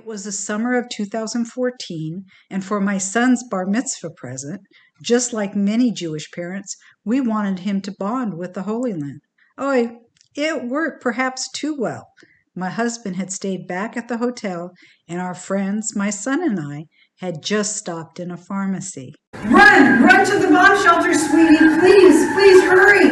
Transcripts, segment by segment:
was the summer of 2014, and for my son's bar mitzvah present, just like many Jewish parents, we wanted him to bond with the Holy Land. Oh, it worked perhaps too well. My husband had stayed back at the hotel, and our friends, my son and I, had just stopped in a pharmacy. Run to the bomb shelter, sweetie. Please hurry.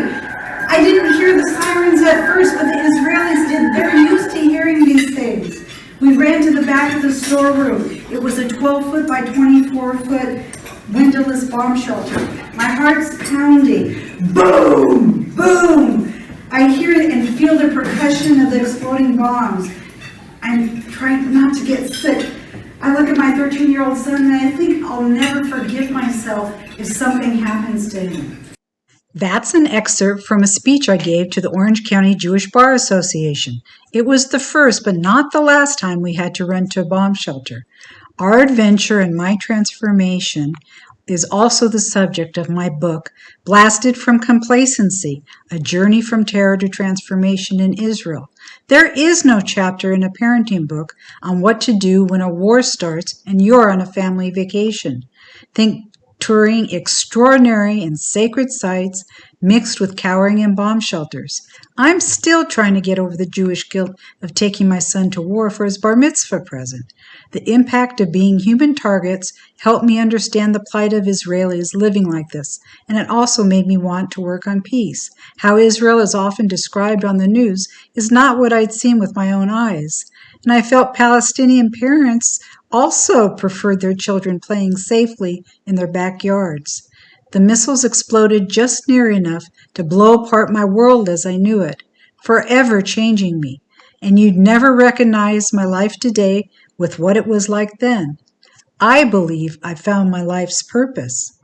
I didn't hear the sirens at first, but the Israelis did. They're used to hearing these things. We ran to the back of the storeroom. It was a 12-foot by 24-foot windowless bomb shelter. My heart's pounding. Boom! Boom! I hear it and feel the percussion of the exploding bombs. I'm trying not to get sick. I look at my 13-year-old son and I think I'll never forgive myself if something happens to him. That's an excerpt from a speech I gave to the Orange County Jewish Bar Association. It was the first, but not the last time we had to run to a bomb shelter. Our adventure and my transformation is also the subject of my book, Blasted from Complacency, A Journey from Terror to Transformation in Israel. There is no chapter in a parenting book on what to do when a war starts and you're on a family vacation. Think touring extraordinary and sacred sites mixed with cowering in bomb shelters. I'm still trying to get over the Jewish guilt of taking my son to war for his bar mitzvah present. The impact of being human targets helped me understand the plight of Israelis living like this, and it also made me want to work on peace. How Israel is often described on the news is not what I'd seen with my own eyes. And I felt Palestinian parents also preferred their children playing safely in their backyards. The missiles exploded just near enough to blow apart my world as I knew it, forever changing me. And you'd never recognize my life today with what it was like then. I believe I found my life's purpose.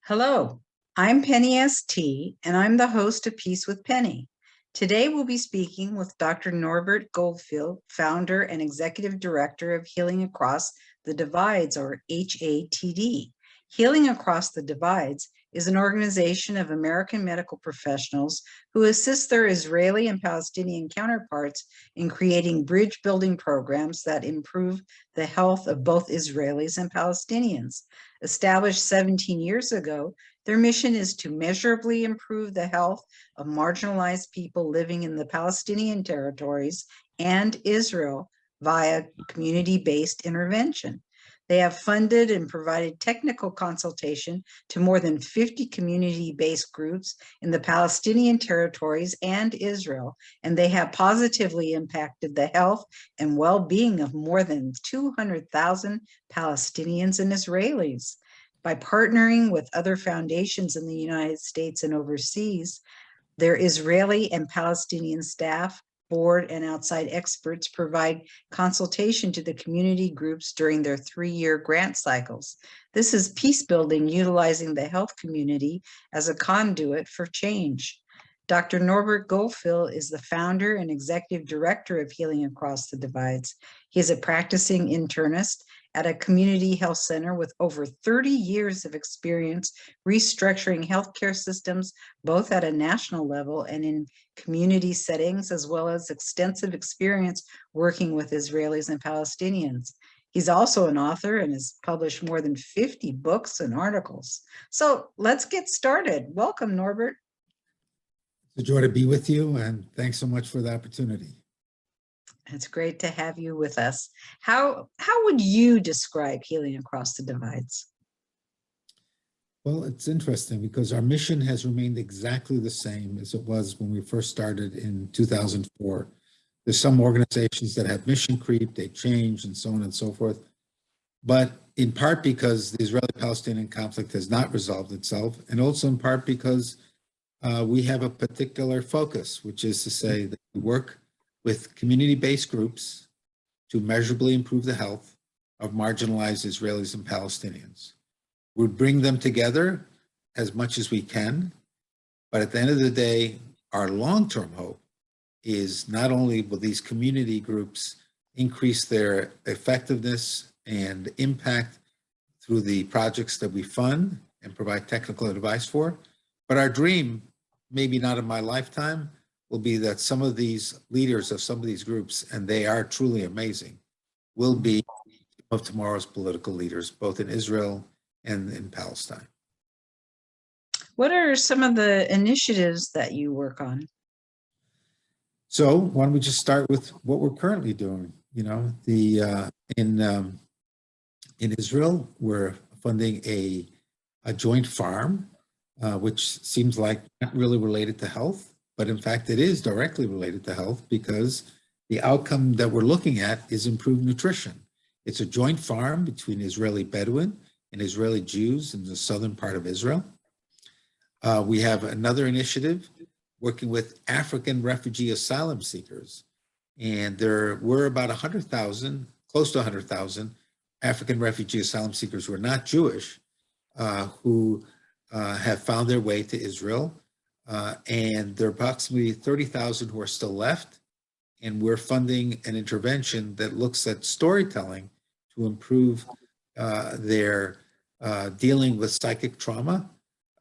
Hello, I'm Penny S.T., and I'm the host of Peace with Penny. Today we'll be speaking with Dr. Norbert Goldfield, founder and executive director of Healing Across the Divides, or HATD. Healing Across the Divides is an organization of American medical professionals who assist their Israeli and Palestinian counterparts in creating bridge-building programs that improve the health of both Israelis and Palestinians. Established 17 years ago, their mission is to measurably improve the health of marginalized people living in the Palestinian Territories and Israel via community-based intervention. They have funded and provided technical consultation to more than 50 community-based groups in the Palestinian Territories and Israel, and they have positively impacted the health and well-being of more than 200,000 Palestinians and Israelis. By partnering with other foundations in the United States and overseas, their Israeli and Palestinian staff, board, and outside experts provide consultation to the community groups during their 3-year grant cycles. This is peace building utilizing the health community as a conduit for change. Dr. Norbert Goldfield is the founder and executive director of Healing Across the Divides. He is a practicing internist at a community health center with over 30 years of experience restructuring healthcare systems, both at a national level and in community settings, as well as extensive experience working with Israelis and Palestinians. He's also an author and has published more than 50 books and articles. So let's get started. Welcome, Norbert. It's a joy to be with you, and thanks so much for the opportunity. It's great to have you with us. How would you describe Healing Across the Divides? Well, it's interesting because our mission has remained exactly the same as it was when we first started in 2004. There's some organizations that have mission creep, they change, and so on and so forth. But in part because the Israeli-Palestinian conflict has not resolved itself, and also in part because we have a particular focus, which is to say that we work with community-based groups to measurably improve the health of marginalized Israelis and Palestinians. We bring them together as much as we can, but at the end of the day, our long-term hope is not only will these community groups increase their effectiveness and impact through the projects that we fund and provide technical advice for, but our dream maybe not in my lifetime, will be that some of these leaders of some of these groups, and they are truly amazing, will be of tomorrow's political leaders, both in Israel and in Palestine. What are some of the initiatives that you work on? So why don't we just start with what we're currently doing? You know, in Israel, we're funding a joint farm, which seems like not really related to health, but in fact it is directly related to health because the outcome that we're looking at is improved nutrition. It's a joint farm between Israeli Bedouin and Israeli Jews in the southern part of Israel. We have another initiative working with African refugee asylum seekers. And there were about 100,000, close to 100,000 African refugee asylum seekers who are not Jewish, who have found their way to Israel. And there are approximately 30,000 who are still left. And we're funding an intervention that looks at storytelling to improve their dealing with psychic trauma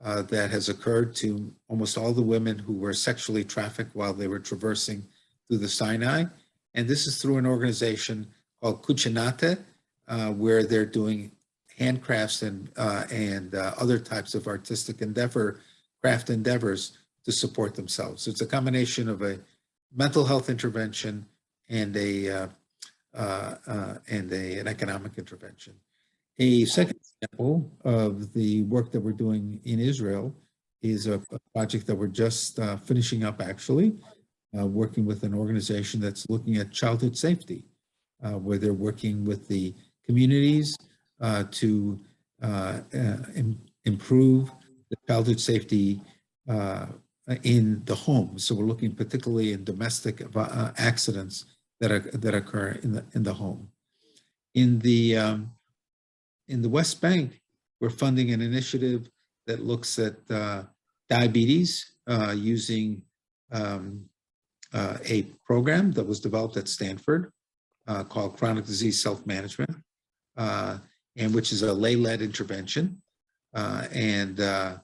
that has occurred to almost all the women who were sexually trafficked while they were traversing through the Sinai. And this is through an organization called Kuchinate, where they're doing handcrafts and other types of artistic craft endeavors to support themselves. So it's a combination of a mental health intervention and an economic intervention. A second example of the work that we're doing in Israel is a project that we're just finishing up, actually, working with an organization that's looking at childhood safety, where they're working with the communities to improve the childhood safety in the home. So we're looking particularly in domestic accidents that occur in the home. In the West Bank, we're funding an initiative that looks at diabetes using a program that was developed at Stanford called Chronic Disease Self-Management, and which is a lay-led intervention. So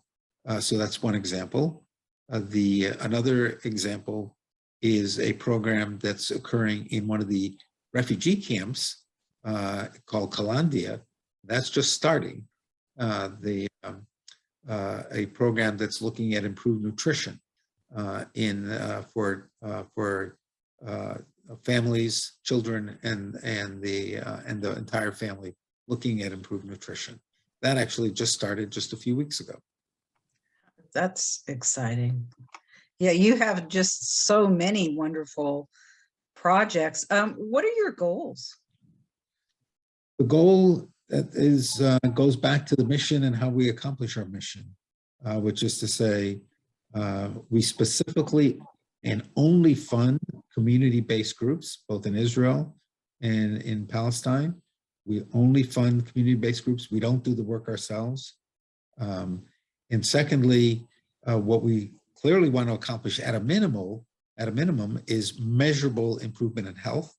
that's one example. Another example is a program that's occurring in one of the refugee camps called Kalandia. That's just starting. A program that's looking at improved nutrition for families, children, and the entire family, looking at improved nutrition. That actually just started just a few weeks ago. That's exciting. Yeah, you have just so many wonderful projects. What are your goals? The goal is goes back to the mission and how we accomplish our mission, which is to say, we specifically and only fund community-based groups, both in Israel and in Palestine. We only fund community-based groups. We don't do the work ourselves. And secondly, what we clearly want to accomplish at a minimum is measurable improvement in health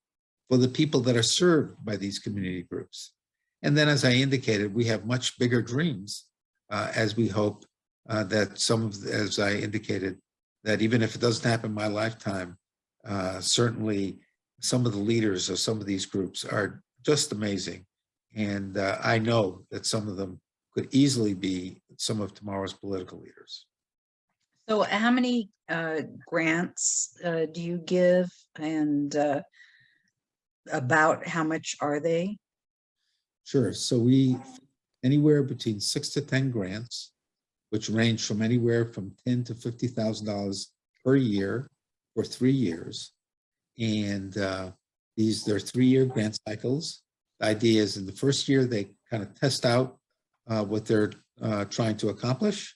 for the people that are served by these community groups. And then, as I indicated, we have much bigger dreams as we hope that as I indicated, that even if it doesn't happen in my lifetime, certainly some of the leaders of some of these groups are just amazing. And I know that some of them could easily be some of tomorrow's political leaders. So how many grants do you give, and about how much are they? Sure. So we anywhere between 6 to 10 grants, which range from anywhere from $10,000 to $50,000 per year for 3 years. And they're 3-year grant cycles. The idea is in the first year, they kind of test out what they're trying to accomplish.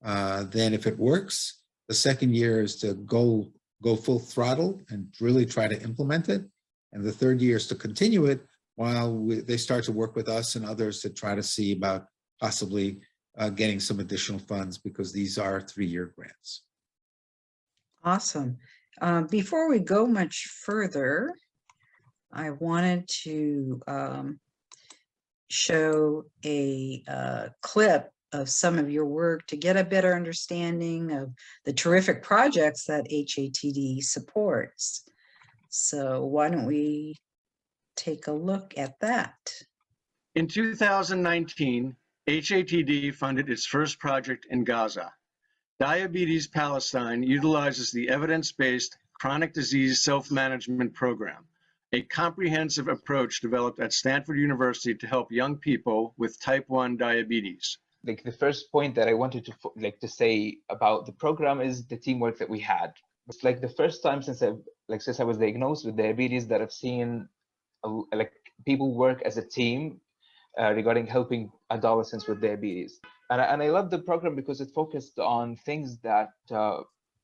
Then if it works, the second year is to go full throttle and really try to implement it. And the third year is to continue it while they start to work with us and others to try to see about possibly getting some additional funds, because these are 3-year grants. Awesome. Before we go much further, I wanted to show a clip some of your work to get a better understanding of the terrific projects that HATD supports. So why don't we take a look at that? In 2019, HATD funded its first project in Gaza. Diabetes Palestine utilizes the evidence-based chronic disease self-management program, a comprehensive approach developed at Stanford University to help young people with type 1 diabetes. Like the first point that I wanted to say about the program is the teamwork that we had. It's like the first time since I was diagnosed with diabetes that I've seen like people work as a team regarding helping adolescents with diabetes. And I love the program because it focused on things that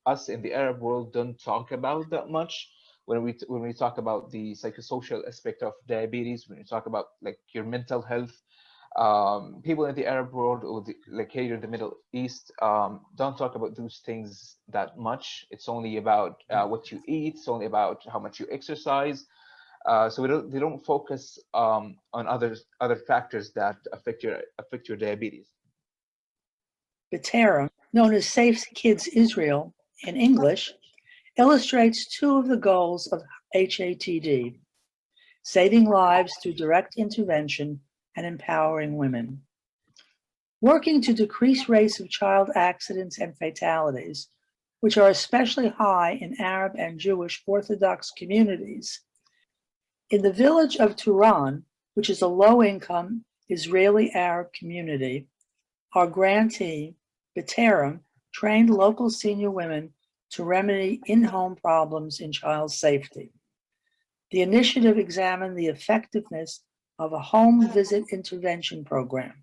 us in the Arab world don't talk about that much. When we talk about the psychosocial aspect of diabetes, when we talk about like your mental health, people in the Arab world or like here in the Middle East don't talk about those things that much. It's only about what you eat. It's only about how much you exercise. So they don't focus on other factors that affect your diabetes. B'Terem, known as Safe Kids Israel in English, illustrates two of the goals of HATD: saving lives through direct intervention and empowering women. Working to decrease rates of child accidents and fatalities, which are especially high in Arab and Jewish Orthodox communities. In the village of Turan, which is a low-income Israeli Arab community, our grantee, B'Terem, trained local senior women to remedy in-home problems in child safety. The initiative examined the effectiveness of a home visit intervention program,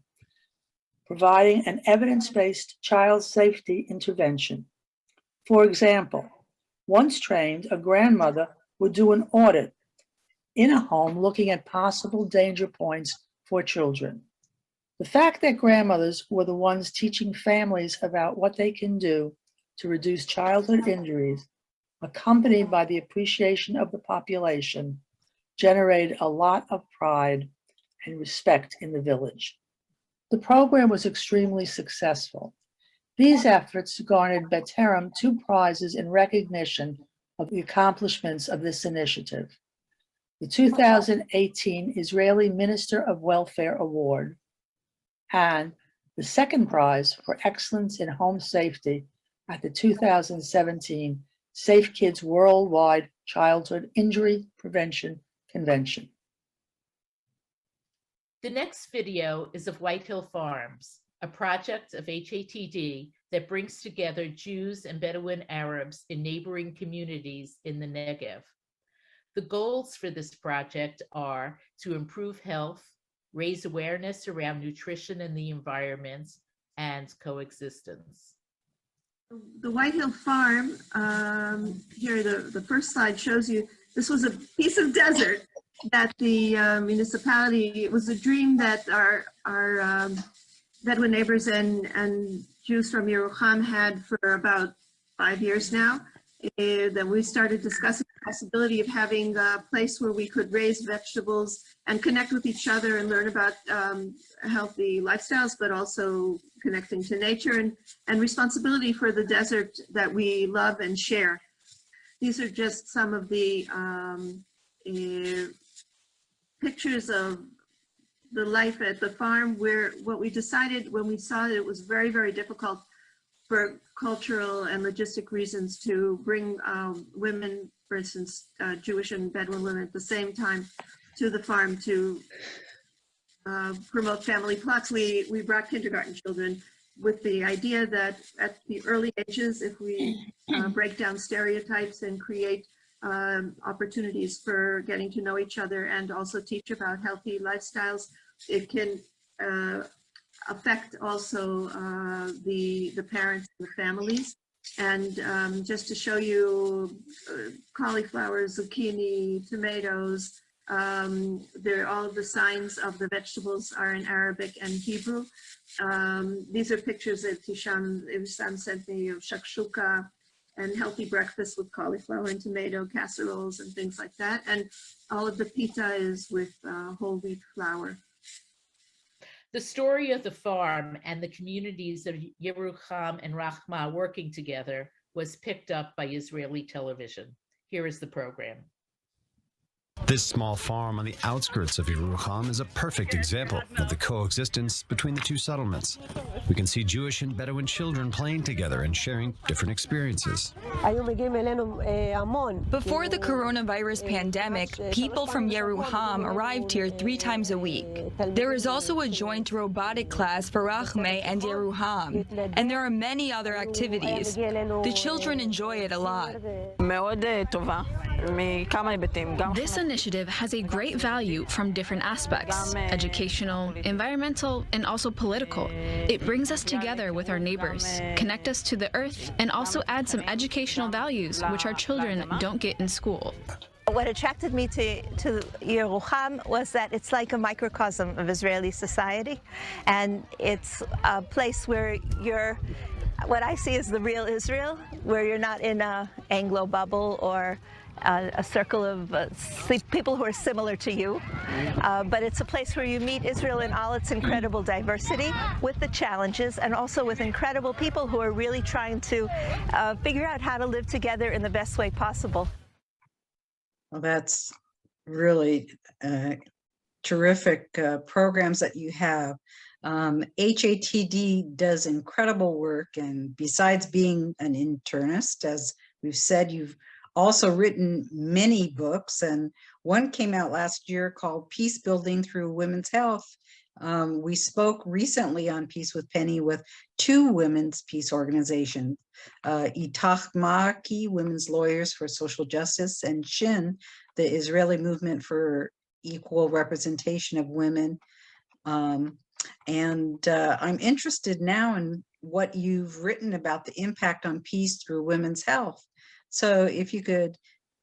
providing an evidence-based child safety intervention. For example, once trained, a grandmother would do an audit in a home looking at possible danger points for children. The fact that grandmothers were the ones teaching families about what they can do to reduce childhood injuries, accompanied by the appreciation of the population, generated a lot of pride and respect in the village. The program was extremely successful. These efforts garnered B'Terem 2 prizes in recognition of the accomplishments of this initiative: the 2018 Israeli Minister of Welfare Award, and the second prize for excellence in home safety at the 2017 Safe Kids Worldwide Childhood Injury Prevention Convention. The next video is of Whitehill Farms, a project of HATD that brings together Jews and Bedouin Arabs in neighboring communities in the Negev. The goals for this project are to improve health, raise awareness around nutrition and the environment, and coexistence. The Whitehill Farm, here the first slide shows you, this was a piece of desert that the municipality, it was a dream that our Bedouin neighbors and Jews from Yerucham had for about 5 years now. That we started discussing the possibility of having a place where we could raise vegetables and connect with each other and learn about healthy lifestyles, but also connecting to nature and responsibility for the desert that we love and share. These are just some of the pictures of the life at the farm, where what we decided when we saw that it was very, very difficult for cultural and logistic reasons to bring women, for instance, Jewish and Bedouin women at the same time to the farm to promote family plots. We brought kindergarten children with the idea that at the early ages, if we break down stereotypes and create opportunities for getting to know each other and also teach about healthy lifestyles, it can affect also the parents and the families. And just to show you cauliflower, zucchini, tomatoes, all of the signs of the vegetables are in Arabic and Hebrew. These are pictures that Hisham sent me of shakshuka and healthy breakfast with cauliflower and tomato casseroles and things like that. And all of the pita is with whole wheat flour. The story of the farm and the communities of Yerucham and Rachma working together was picked up by Israeli television. Here is the program. This small farm on the outskirts of Yerucham is a perfect example of the coexistence between the two settlements. We can see Jewish and Bedouin children playing together and sharing different experiences. Before the coronavirus pandemic, people from Yerucham arrived here 3 times a week. There is also a joint robotic class for Rachme and Yerucham, and there are many other activities. The children enjoy it a lot. This initiative has a great value from different aspects: educational, environmental, and also political. It brings us together with our neighbors, connect us to the earth, and also add some educational values which our children don't get in school. What attracted me to Yerucham was that it's like a microcosm of Israeli society, and it's a place where what I see is the real Israel, where you're not in an Anglo bubble or a circle of people who are similar to you, but it's a place where you meet Israel in all its incredible diversity, with the challenges, and also with incredible people who are really trying to figure out how to live together in the best way possible. Well, that's really terrific programs that you have. HATD does incredible work, and besides being an internist, as we've said, you've also written many books, and one came out last year called Peace Building Through Women's Health. We spoke recently on Peace with Penny with 2 women's peace organizations, Itach Ma'aki, Women's Lawyers for Social Justice, and Shin, the Israeli Movement for Equal Representation of Women. I'm interested now in what you've written about the impact on peace through women's health. So if you could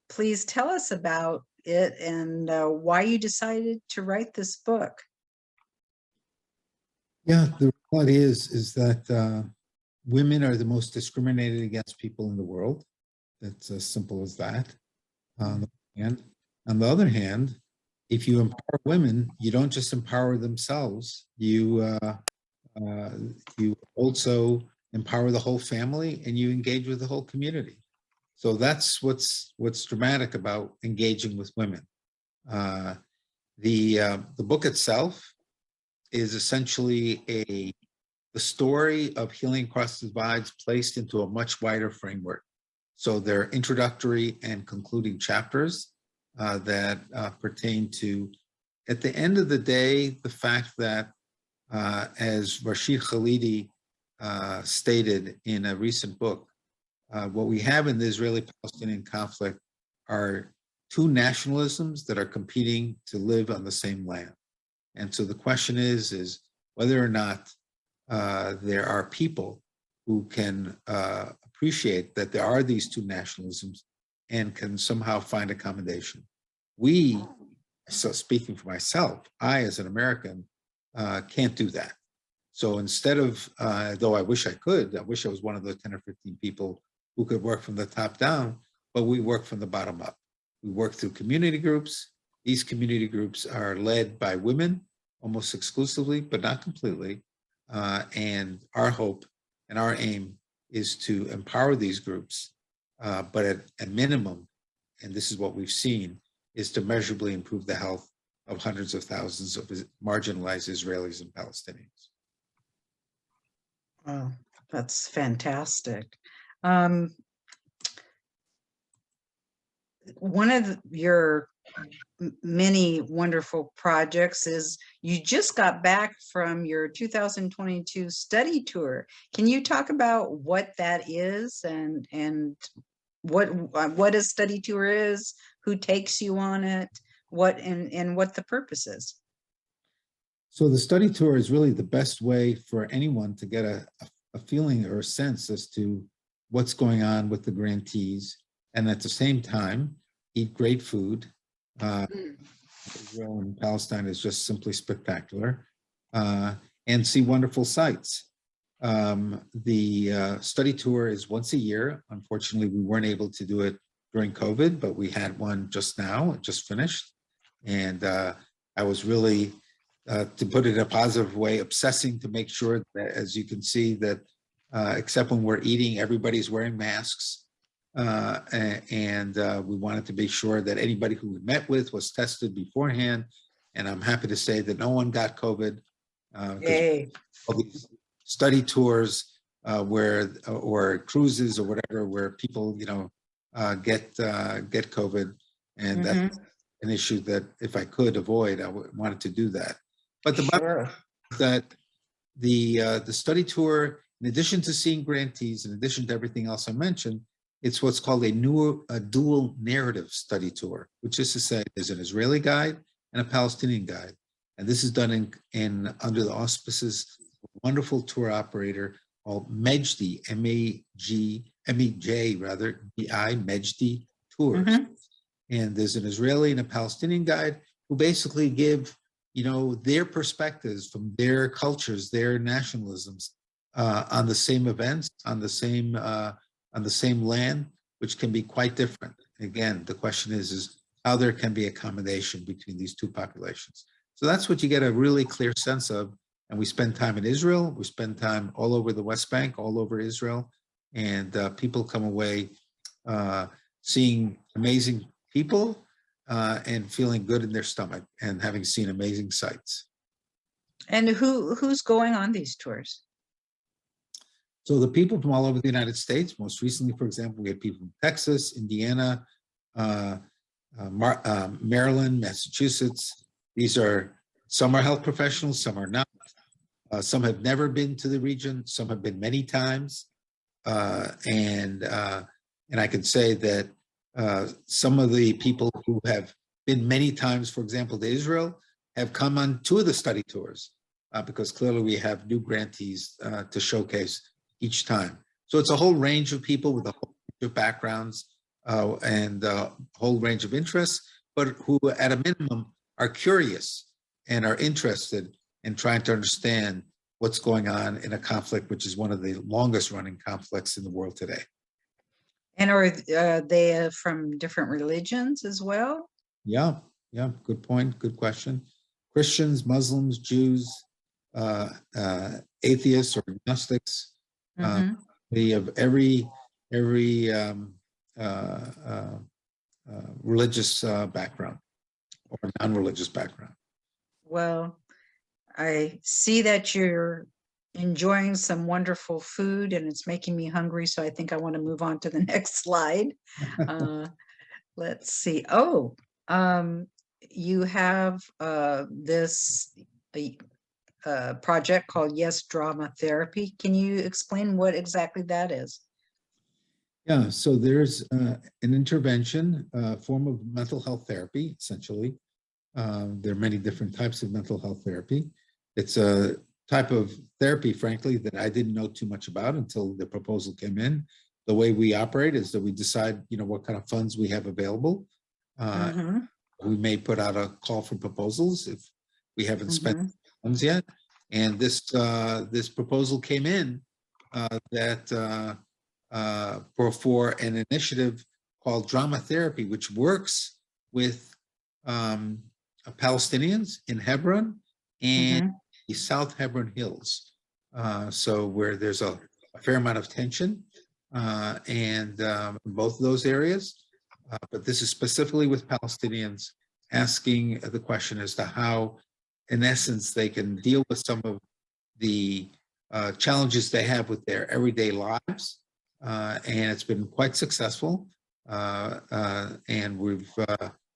please tell us about it and why you decided to write this book. Yeah, the reality is that women are the most discriminated against people in the world. It's as simple as that. On the other hand, if you empower women, you don't just empower themselves, you also empower the whole family, and you engage with the whole community. So that's what's dramatic about engaging with women. The book itself is essentially the story of healing across divides placed into a much wider framework. So there are introductory and concluding chapters that pertain to, at the end of the day, the fact that, as Rashid Khalidi stated in a recent book, what we have in the Israeli-Palestinian conflict are 2 nationalisms that are competing to live on the same land. And so the question is whether or not there are people who can appreciate that there are these 2 nationalisms and can somehow find accommodation. So speaking for myself, I as an American can't do that. So instead of, though I wish I could, I wish I was one of the 10 or 15 people who could work from the top down, but we work from the bottom up. We work through community groups. These community groups are led by women almost exclusively, but not completely. And our hope and our aim is to empower these groups, but at a minimum, and this is what we've seen, is to measurably improve the health of hundreds of thousands of marginalized Israelis and Palestinians. Wow, that's fantastic. One of your many wonderful projects is you just got back from your 2022 study tour. Can you talk about what that is and what a study tour is, who takes you on it, what the purpose is? So the study tour is really the best way for anyone to get a feeling or a sense as to what's going on with the grantees, and at the same time, eat great food. Israel and Palestine is just simply spectacular, and see wonderful sights. The study tour is once a year. Unfortunately, we weren't able to do it during COVID, but we had one just now, it just finished. And I was really to put it in a positive way, obsessing to make sure that, as you can see, that except when we're eating, everybody's wearing masks. And we wanted to be sure that anybody who we met with was tested beforehand. And I'm happy to say that no one got COVID. Yay. All these study tours or cruises or whatever, where people, get COVID. And that's an issue that if I could avoid, I wanted to do that. But the Sure. that the study tour, in addition to seeing grantees, in addition to everything else I mentioned, it's what's called a dual narrative study tour, which is to say there's an Israeli guide and a Palestinian guide. And this is done in under the auspices of a wonderful tour operator called Mejdi, M-E-J rather, B-I, Mejdi Tours. And there's an Israeli and a Palestinian guide who basically give, their perspectives from their cultures, their nationalisms on the same events, on the same land, which can be quite different. Again, the question is how there can be accommodation between these two populations. So that's what you get a really clear sense of. And we spend time in Israel. We spend time all over the West Bank, all over Israel. And people come away seeing amazing people and feeling good in their stomach and having seen amazing sights. And who's going on these tours? So the people from all over the United States, most recently, for example, we had people from Texas, Indiana, Maryland, Massachusetts. Some are health professionals, some are not. Some have never been to the region, some have been many times. And I can say that some of the people who have been many times, for example, to Israel, have come on 2 of the study tours because clearly we have new grantees to showcase each time. So it's a whole range of people with a whole range of backgrounds and a whole range of interests, but who at a minimum are curious and are interested in trying to understand what's going on in a conflict, which is one of the longest running conflicts in the world today. And are they from different religions as well? Yeah, good point, good question. Christians, Muslims, Jews, atheists or agnostics, they have every religious background or non-religious background. Well, I see that you're enjoying some wonderful food and it's making me hungry, so I think I want to move on to the next slide. Let's see. Oh, you have this project called Yes Drama Therapy. Can you explain what exactly that is? Yeah, so there's an intervention, form of mental health therapy, essentially. There are many different types of mental health therapy. It's a type of therapy, frankly, that I didn't know too much about until the proposal came in. The way we operate is that we decide, what kind of funds we have available. We may put out a call for proposals if we haven't spent funds yet. And this proposal came in that for an initiative called Drama Therapy, which works with Palestinians in Hebron and the South Hebron Hills. So where there's a fair amount of tension in both of those areas. But this is specifically with Palestinians, asking the question as to how, in essence, they can deal with some of the challenges they have with their everyday lives. And it's been quite successful. And we've,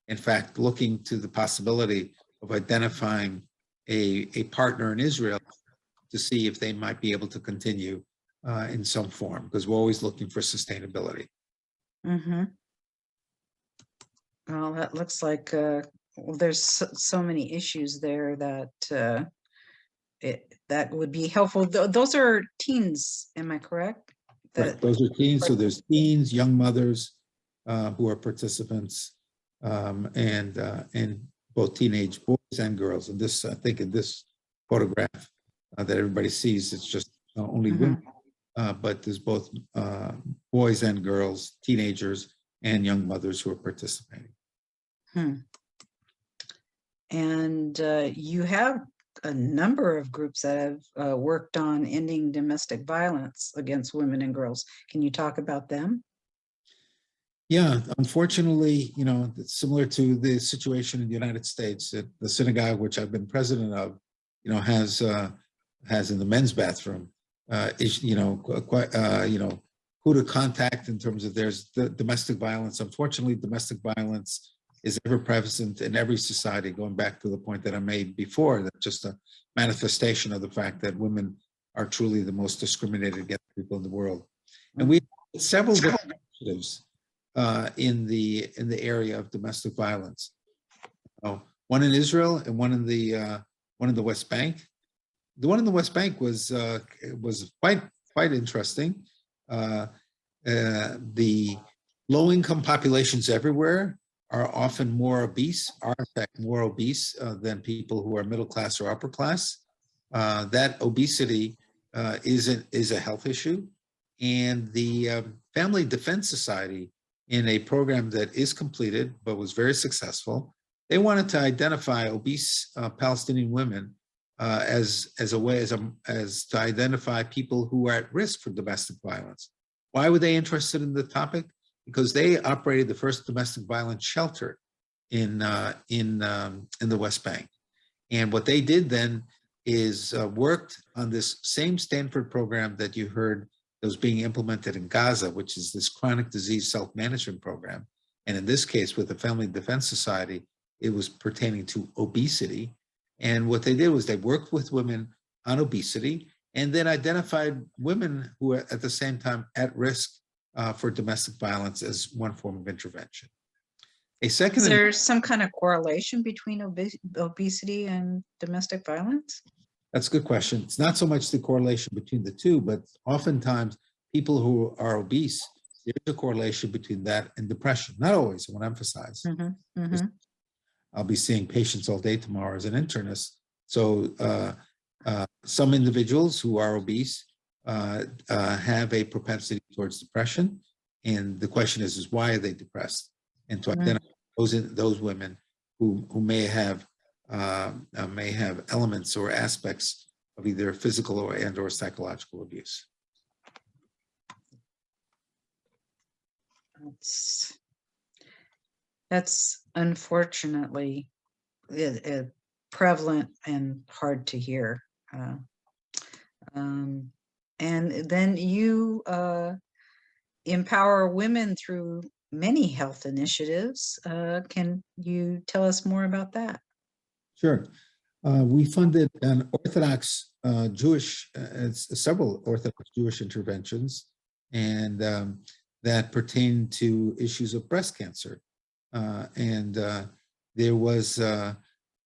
in fact, looking to the possibility of identifying a partner in Israel to see if they might be able to continue in some form, because we're always looking for sustainability. Well, that looks like there's so many issues there that that would be helpful. Those are teens, am I correct? Right, those are teens. So there's teens, young mothers who are participants, and both teenage boys and girls. And this, I think, in this photograph that everybody sees, it's just only women, but there's both boys and girls, teenagers, and young mothers who are participating. And you have a number of groups that have worked on ending domestic violence against women and girls. Can you talk about them? Yeah, unfortunately, it's similar to the situation in the United States. That the synagogue, which I've been president of, has in the men's bathroom, who to contact in terms of there's the domestic violence. Unfortunately, domestic violence is ever present in every society, going back to the point that I made before, that just a manifestation of the fact that women are truly the most discriminated against people in the world. And we have several different initiatives in the area of domestic violence. One in Israel and one in the West Bank. The one in the West Bank was quite interesting. The low-income populations everywhere are often more obese, are in fact more obese than people who are middle class or upper class. That obesity is a health issue, and the Family Defense Society, in a program that is completed but was very successful, they wanted to identify obese Palestinian women as to identify people who are at risk for domestic violence. Why were they interested in the topic? Because they operated the first domestic violence shelter in the West Bank, and what they did then is worked on this same Stanford program that you heard that was being implemented in Gaza, which is this chronic disease self-management program. And in this case, with the Family Defense Society, it was pertaining to obesity. And what they did was they worked with women on obesity and then identified women who are at the same time at risk for domestic violence as one form of intervention. Is there some kind of correlation between obesity and domestic violence? That's a good question. It's not so much the correlation between the two, but oftentimes people who are obese, there's a correlation between that and depression. Not always, I want to emphasize. I'll be seeing patients all day tomorrow as an internist. So some individuals who are obese have a propensity towards depression. And the question is why are they depressed? And to identify those women who may have elements or aspects of either physical or psychological abuse. That's unfortunately prevalent and hard to hear. And then you empower women through many health initiatives. Can you tell us more about that? Sure. We funded an Orthodox several Orthodox Jewish interventions, and that pertain to issues of breast cancer. There was a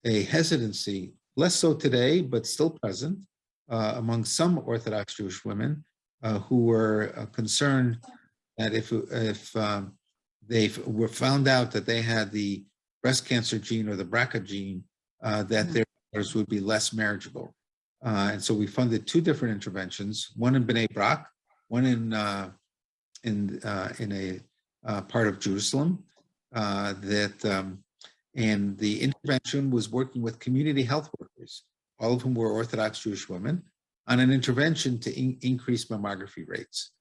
hesitancy, less so today, but still present, among some Orthodox Jewish women who were concerned that if they were found out that they had the breast cancer gene or the BRCA gene, that their daughters would be less marriageable. And so we funded two different interventions, one in Bnei Brak, one in a part of Jerusalem, and the intervention was working with community health workers, all of whom were Orthodox Jewish women, on an intervention to increase mammography rates.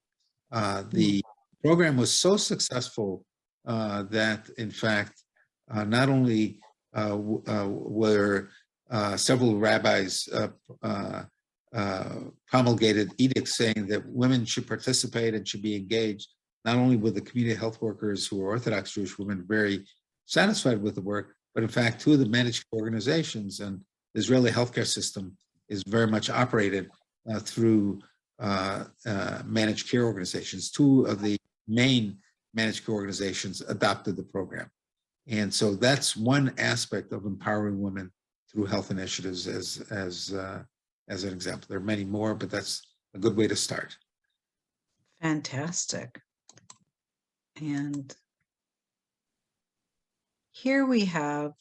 The program was so successful that, in fact, not only were several rabbis promulgated edicts saying that women should participate and should be engaged, not only with the community health workers who are Orthodox Jewish women very satisfied with the work, but in fact, two of the managed organizations and the Israeli healthcare system is very much operated through managed care organizations. Two of the main managed care organizations adopted the program. And so that's one aspect of empowering women through health initiatives as an example. There are many more, but that's a good way to start. Fantastic. And here we have,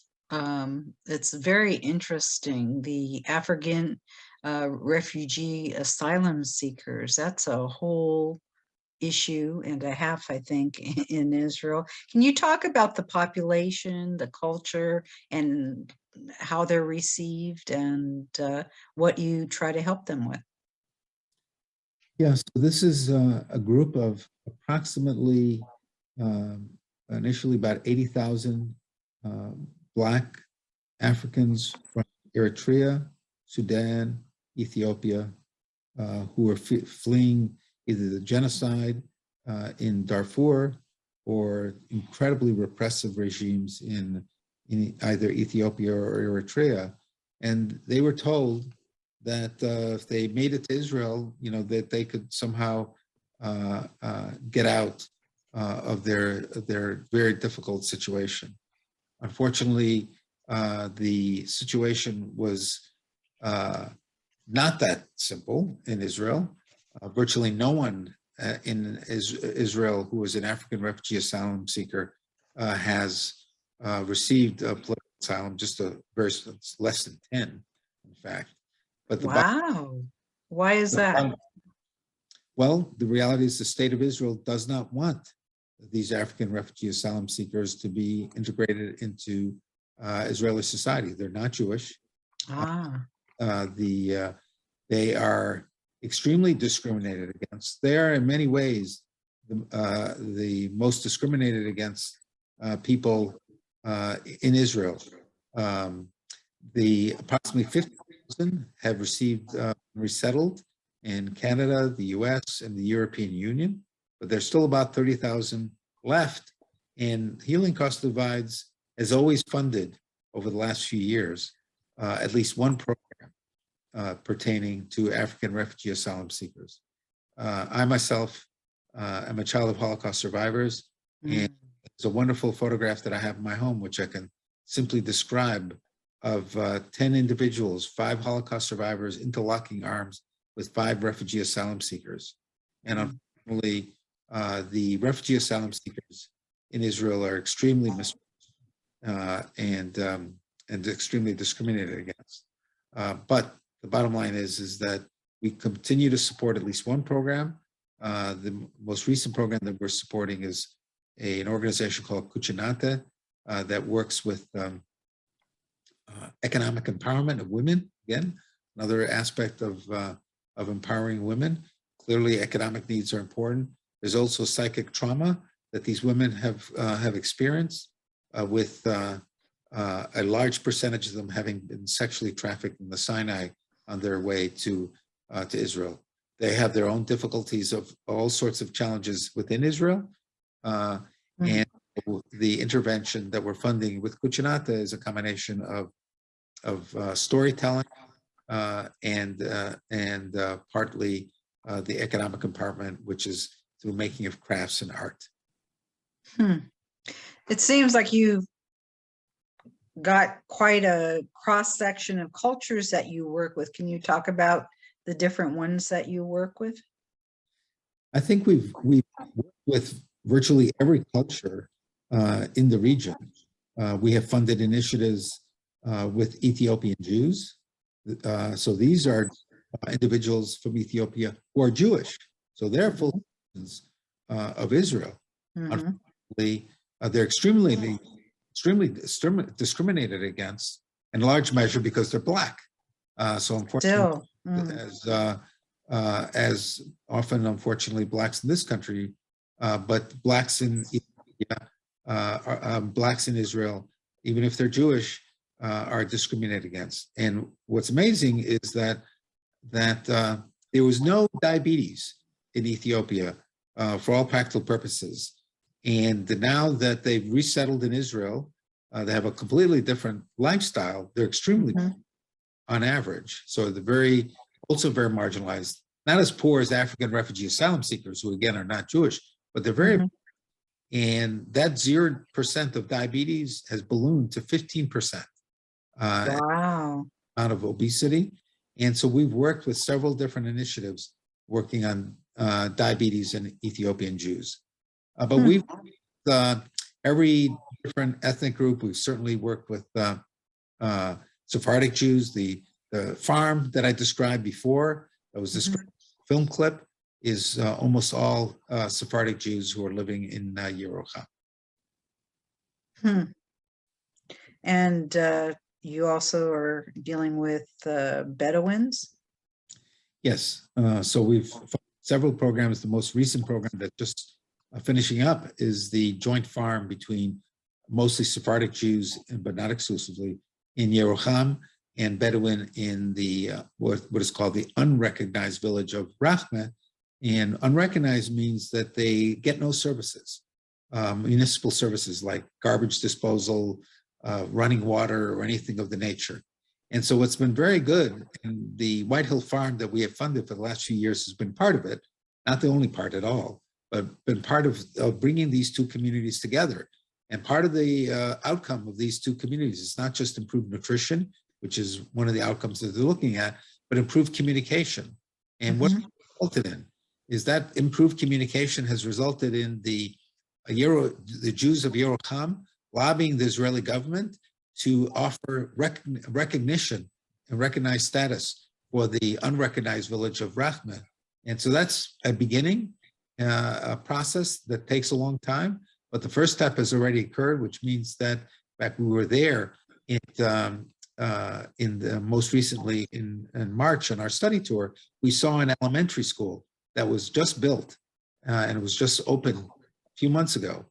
it's very interesting, the African refugee asylum seekers. That's a whole issue and a half, I think, in Israel. Can you talk about the population, the culture, and how they're received, and what you try to help them with? Yeah, so this is a group of approximately initially about 80,000 Black Africans from Eritrea, Sudan, Ethiopia, who are fleeing either the genocide in Darfur or incredibly repressive regimes in either Ethiopia or Eritrea. And they were told that if they made it to Israel, that they could somehow get out of their very difficult situation. Unfortunately, the situation was not that simple in Israel. Virtually no one in Israel who is an African refugee asylum seeker has received political asylum, just less than 10, in fact. But Wow. Why is that? Well, the reality is the state of Israel does not want these African refugee asylum seekers to be integrated into Israeli society. They're not Jewish. They are extremely discriminated against. They are in many ways the most discriminated against people in Israel. The approximately 50,000 have received resettled in Canada, the US, and the European Union, but there's still about 30,000 left. And Healing Across Divides has always funded over the last few years at least one program pertaining to African refugee asylum seekers. I myself am a child of Holocaust survivors, and there's a wonderful photograph that I have in my home, which I can simply describe, of 10 individuals, 5 Holocaust survivors interlocking arms with 5 refugee asylum seekers. And unfortunately, the refugee asylum seekers in Israel are extremely and extremely discriminated against. But the bottom line is that we continue to support at least one program. The most recent program that we're supporting is an organization called Kuchinate that works with economic empowerment of women. Again, another aspect of empowering women. Clearly, economic needs are important. There's also psychic trauma that these women have experienced, with a large percentage of them having been sexually trafficked in the Sinai on their way to Israel. They have their own difficulties of all sorts of challenges within Israel, and the intervention that we're funding with Kuchinate is a combination of storytelling and partly the economic empowerment, which is through making of crafts and art. It seems like you've got quite a cross-section of cultures that you work with. Can you talk about the different ones that you work with? I think we've worked with virtually every culture in the region. We have funded initiatives with Ethiopian Jews. So these are individuals from Ethiopia who are Jewish. So they're full citizens of Israel. Unfortunately, they're extremely discriminated against, in large measure because they're Black. So unfortunately, as often, unfortunately, Blacks in this country, but Blacks in Ethiopia, Blacks in Israel, even if they're Jewish, are discriminated against. And what's amazing is that there was no diabetes in Ethiopia for all practical purposes. And now that they've resettled in Israel, they have a completely different lifestyle. They're extremely poor on average. So they're also very marginalized, not as poor as African refugee asylum seekers, who again are not Jewish, but they're very poor. And that 0% of diabetes has ballooned to 15%. Wow. Amount of obesity. And so we've worked with several different initiatives working on diabetes in Ethiopian Jews. But we've every different ethnic group. We've certainly worked with Sephardic Jews, the farm that I described before, that was this film clip. is almost all Sephardic Jews who are living in Yerucham. And you also are dealing with Bedouins? Yes, so we've several programs. The most recent program that just finishing up is the joint farm between mostly Sephardic Jews, but not exclusively, in Yerucham, and Bedouin in the what is called the unrecognized village of Rachmeh. And unrecognized means that they get no services, municipal services like garbage disposal, running water, or anything of the nature. And so what's been very good, and the Whitehill Farm that we have funded for the last few years has been part of it, not the only part at all, but been part of bringing these two communities together. And part of the outcome of these two communities is not just improved nutrition, which is one of the outcomes that they're looking at, but improved communication. And what it's resulted in is that improved communication has resulted in the Jews of Yerucham lobbying the Israeli government to offer recognition and recognized status for the unrecognized village of Rachmeh. And so that's a beginning, a process that takes a long time, but the first step has already occurred, which means that, in fact, we were there most recently in March on our study tour. We saw an elementary school that was just built and it was just opened a few months ago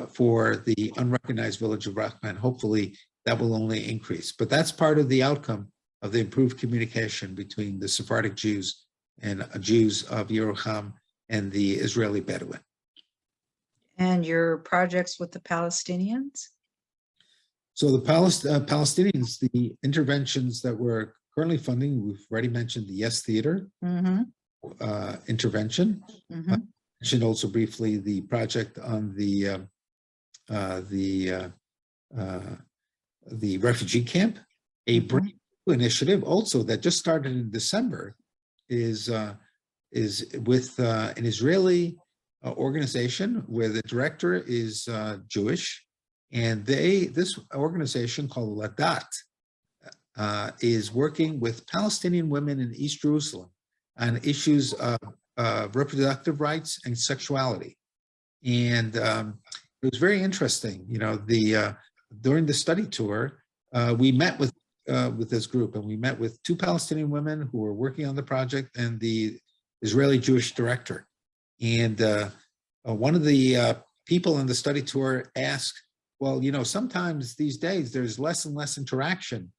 for the unrecognized village of Rachmeh, and hopefully that will only increase. But that's part of the outcome of the improved communication between the Sephardic Jews and Jews of Yerucham and the Israeli Bedouin. And your projects with the Palestinians? So the Palestinians, the interventions that we're currently funding, we've already mentioned the Yes Theater intervention. Mentioned also briefly the project on the refugee camp. A brand new initiative also that just started in December is with an Israeli organization where the director is Jewish, and this organization called Ladat is working with Palestinian women in East Jerusalem on issues of reproductive rights and sexuality. And it was very interesting. You know, during the study tour, we met with this group, and we met with two Palestinian women who were working on the project and the Israeli Jewish director. And one of the people on the study tour asked, well, you know, sometimes these days there's less and less interaction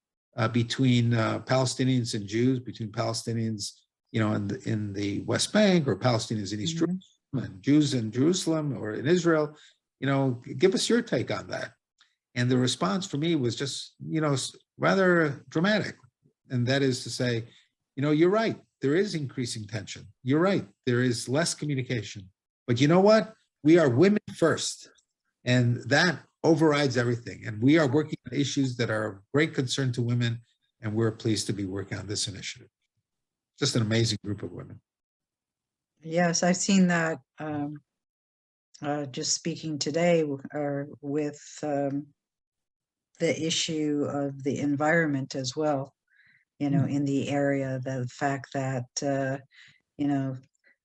between Palestinians and Jews, between Palestinians, you know, in the West Bank, or Palestinians in East Jerusalem, and Jews in Jerusalem or in Israel. You know, give us your take on that. And the response for me was just, you know, rather dramatic. And that is to say, you know, you're right, there is increasing tension. You're right, there is less communication. But you know what? We are women first. And that overrides everything. And we are working on issues that are of great concern to women. And we're pleased to be working on this initiative. Just an amazing group of women. Yes, I've seen that just speaking today with the issue of the environment as well, you know, in the area, the fact that, you know,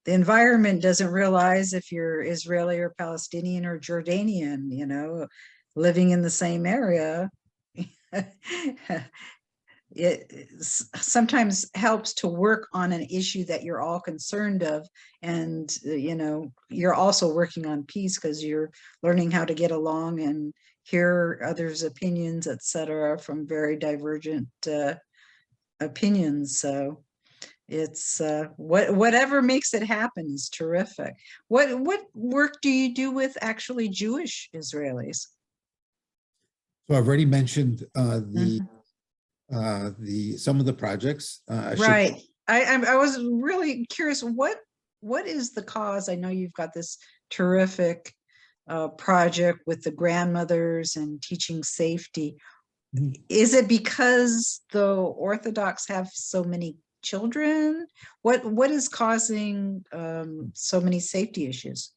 the environment doesn't realize if you're Israeli or Palestinian or Jordanian, you know, living in the same area. It sometimes helps to work on an issue that you're all concerned of, and you know, you're also working on peace because you're learning how to get along and hear others' opinions, etc., from very divergent opinions. So it's whatever makes it happen is terrific. What work do you do with actually Jewish Israelis? So I've already mentioned some of the projects. Right. I was really curious, what is the cause? I know you've got this terrific project with the grandmothers and teaching safety. Is it because the Orthodox have so many children? What is causing so many safety issues?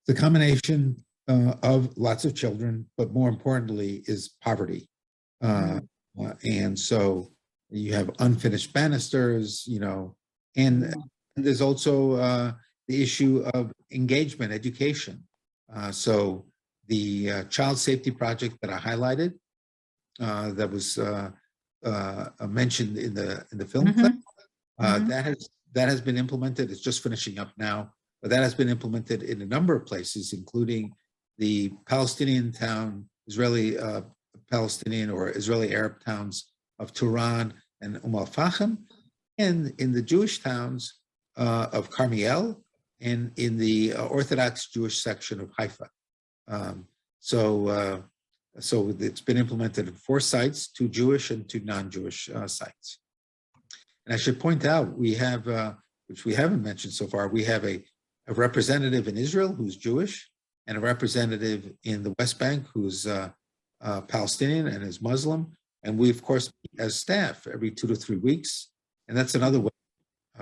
The combination of lots of children, but more importantly is poverty. And so you have unfinished banisters, you know, and there's also the issue of engagement, education. So the child safety project that I highlighted, that was mentioned in the film clip, that has been implemented. It's just finishing up now, but that has been implemented in a number of places, including the Palestinian town, Israeli Palestinian or Israeli Arab towns of Turan and Al-Fahim, and in the Jewish towns of Carmiel, and in the Orthodox Jewish section of Haifa. So it's been implemented in 4 sites, 2 Jewish and 2 non-Jewish sites. And I should point out, we have, which we haven't mentioned so far, we have a representative in Israel who's Jewish, and a representative in the West Bank who's Palestinian and is Muslim. And we, of course, meet as staff every 2 to 3 weeks. And that's another way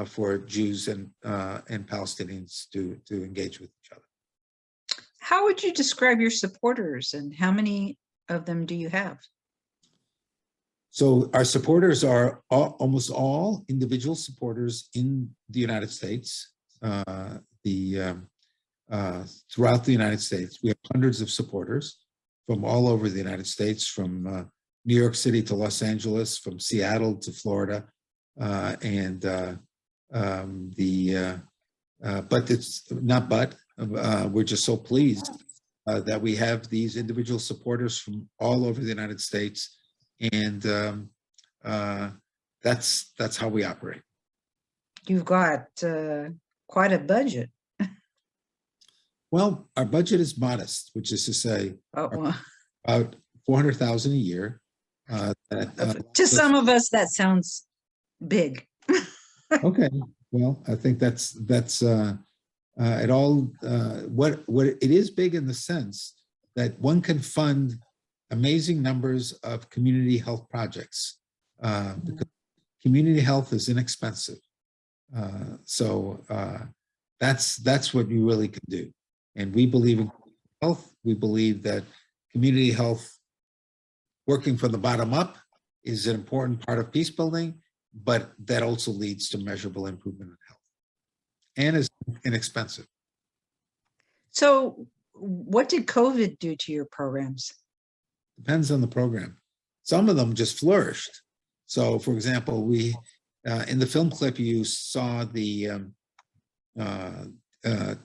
for Jews and Palestinians to engage with each other. How would you describe your supporters, and how many of them do you have? So our supporters are almost all individual supporters in the United States. Throughout the United States, we have hundreds of supporters from all over the United States, from New York City to Los Angeles, from Seattle to Florida, but it's not but. We're just so pleased that we have these individual supporters from all over the United States, and that's how we operate. You've got quite a budget. Well, our budget is modest, which is to say, well, about $400,000 a year. To some of us, that sounds big. Okay, well, I think that's it all. What it is big in the sense that one can fund amazing numbers of community health projects, because community health is inexpensive. So that's what you really can do. And we believe in health. We believe that community health, working from the bottom up, is an important part of peace building, but that also leads to measurable improvement in health and is inexpensive. So what did COVID do to your programs? Depends on the program. Some of them just flourished. So for example, we, in the film clip, you saw the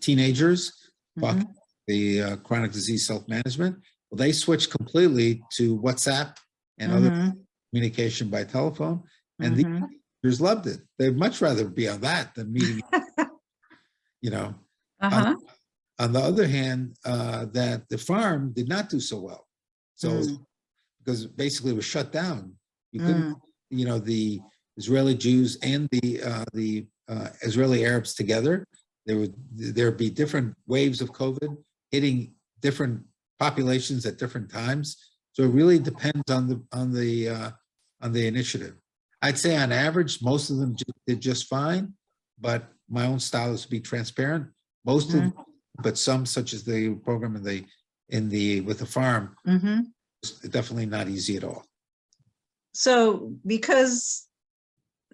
teenagers talking the chronic disease self-management. Well, they switched completely to WhatsApp and other communication by telephone, and the teenagers loved it. They'd much rather be on that than meeting, you know. On the other hand, that the farm did not do so well. So because basically it was shut down. You couldn't, you know, the Israeli Jews and the Israeli Arabs together, there'd be different waves of COVID hitting different populations at different times. So it really depends on the initiative. I'd say on average, most of them did just fine, but my own style is to be transparent. Most of them, but some, such as the program with the farm, it's definitely not easy at all. So because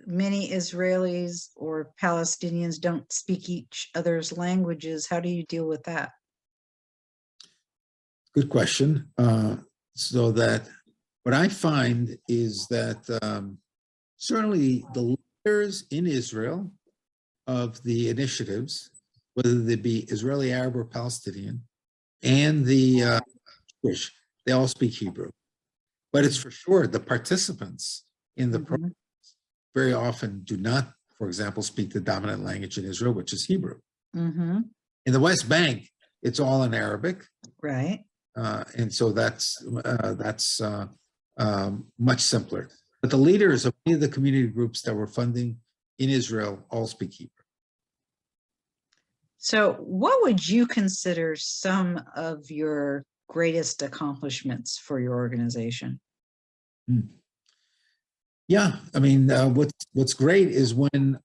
many Israelis or Palestinians don't speak each other's languages, how do you deal with that? Good question. So that what I find is that certainly the leaders in Israel of the initiatives, whether they be Israeli, Arab, or Palestinian, and the Jewish, they all speak Hebrew. But it's for sure the participants in the program very often do not, for example, speak the dominant language in Israel, which is Hebrew. In the West Bank, it's all in Arabic. Right. And so that's much simpler. But the leaders of many of the community groups that we're funding in Israel all speak Hebrew. So what would you consider some of your greatest accomplishments for your organization? Yeah, I mean, what's great is when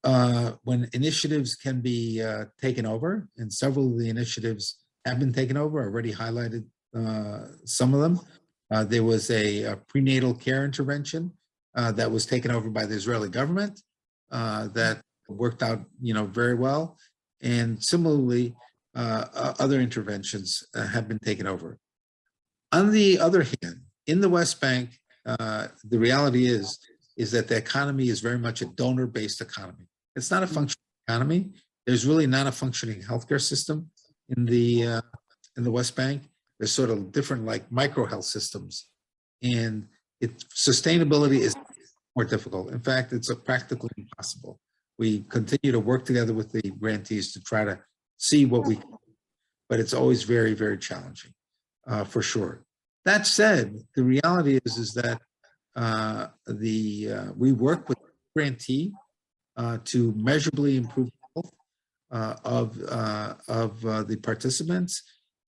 initiatives can be taken over, and several of the initiatives have been taken over. I already highlighted some of them. There was a prenatal care intervention that was taken over by the Israeli government that worked out, very well. And similarly, other interventions have been taken over. On the other hand, in the West Bank, the reality is that the economy is very much a donor-based economy. It's not a functioning economy. There's really not a functioning healthcare system in the West Bank. There's sort of different like micro health systems, and sustainability is more difficult. In fact, it's practically impossible. We continue to work together with the grantees to try to see what we can do, but it's always very, very challenging, for sure. That said, the reality is that we work with the grantee to measurably improve health of the participants.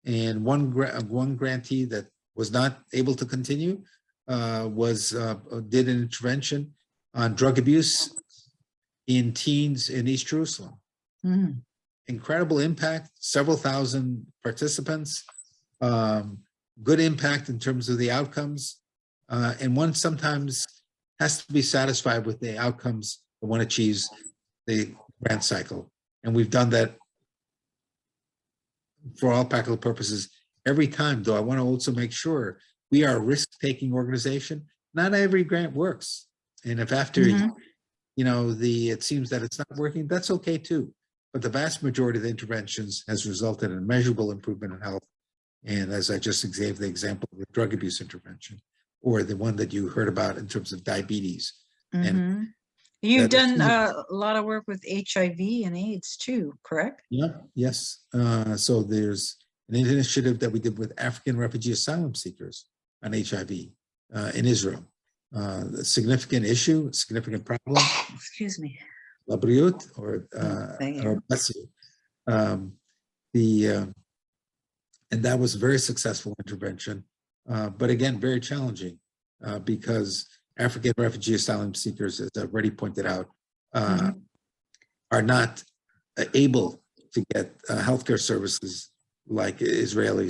And one grantee that was not able to continue did an intervention on drug abuse in teens in East Jerusalem. Mm. Incredible impact, several thousand participants, good impact in terms of the outcomes. And one sometimes has to be satisfied with the outcomes that one achieves the grant cycle. And we've done that for all practical purposes every time, though I want to also make sure we are a risk-taking organization. Not every grant works. And if after, it seems that it's not working, that's okay too. But the vast majority of the interventions has resulted in measurable improvement in health. And as I just gave the example of the drug abuse intervention, or the one that you heard about in terms of diabetes. And you've done a lot of work with HIV and AIDS too, correct? Yeah, yes. So there's an initiative that we did with African refugee asylum seekers on HIV in Israel. A significant issue, significant problem. Excuse me. Labriut, or bless you. And that was a very successful intervention, but again, very challenging because African refugee asylum seekers, as I've already pointed out, are not able to get healthcare services like Israeli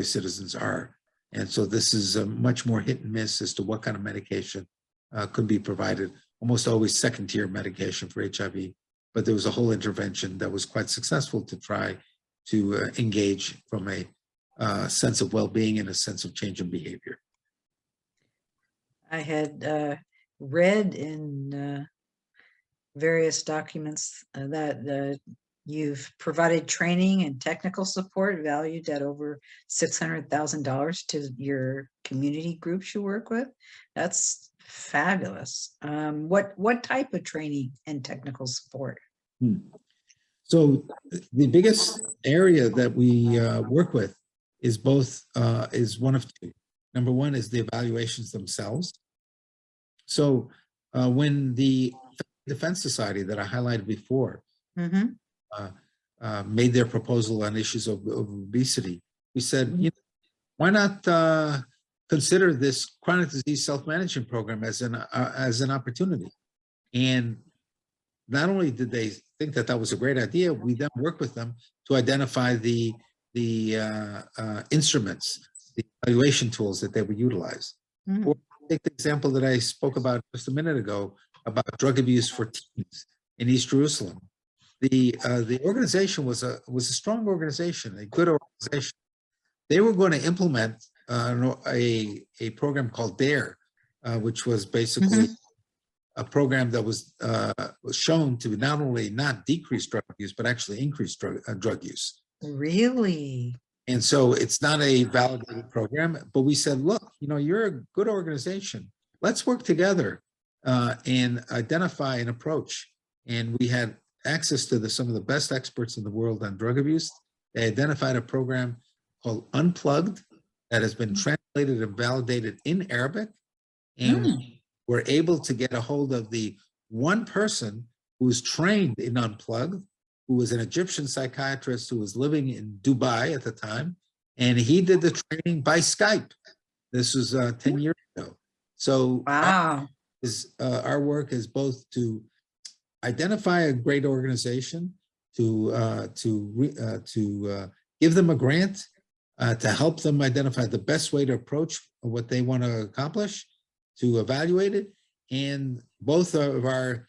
citizens are. And so this is a much more hit and miss as to what kind of medication could be provided, almost always second-tier medication for HIV. But there was a whole intervention that was quite successful to try to engage from a sense of well-being and a sense of change in behavior. I had read in various documents that you've provided training and technical support valued at over $600,000 to your community groups you work with. That's fabulous. What type of training and technical support? So the biggest area that we work with is is one of two. Number one is the evaluations themselves. So when the Defense Society that I highlighted before made their proposal on issues of obesity, we said, why not consider this chronic disease self-management program as an opportunity? And not only did they think that that was a great idea, we then worked with them to identify the instruments, the evaluation tools that they would utilize. Or take the example that I spoke about just a minute ago about drug abuse for teens in East Jerusalem. The organization was a strong organization, a good organization. They were going to implement a program called DARE, which was basically a program that was shown to not only not decrease drug use, but actually increase drug use. Really? And so it's not a validated program, but we said, look, you're a good organization. Let's work together and identify an approach. And we had access to some of the best experts in the world on drug abuse. They identified a program called Unplugged that has been translated and validated in Arabic. And we're able to get a hold of the one person who was trained in Unplugged, who was an Egyptian psychiatrist who was living in Dubai at the time. And he did the training by Skype. This was 10 years ago. So wow. Our work is both to identify a great organization, to give them a grant, to help them identify the best way to approach what they want to accomplish, to evaluate it. And both of our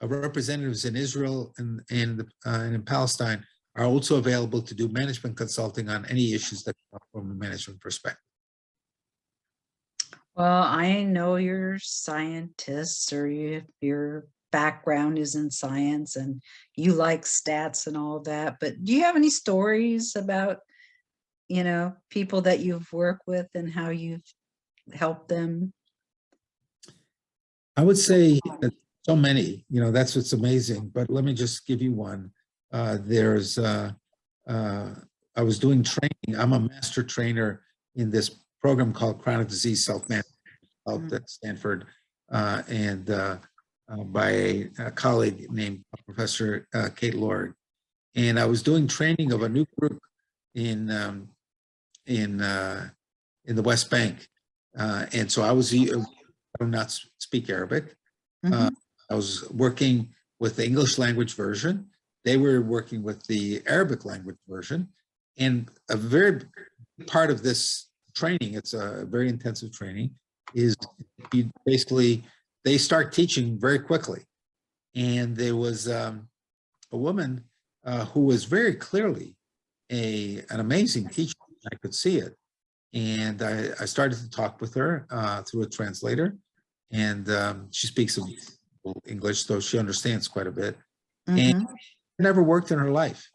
representatives in Israel and in Palestine are also available to do management consulting on any issues that come up from a management perspective. Well, I know you're scientists, or your background is in science and you like stats and all that, but do you have any stories about, people that you've worked with and how you've helped them? I would say so many, that's what's amazing, but let me just give you one. I was doing training. I'm a master trainer in this program called Chronic Disease Self-Management at Stanford, and by a colleague named Professor Kate Lord. And I was doing training of a new group in the West Bank. And so I do not speak Arabic. I was working with the English language version. They were working with the Arabic language version. And a very part of this training, it's a very intensive training, is they start teaching very quickly. And there was a woman who was very clearly an amazing teacher. I could see it. And I started to talk with her through a translator. And she speaks English, so she understands quite a bit. And never worked in her life,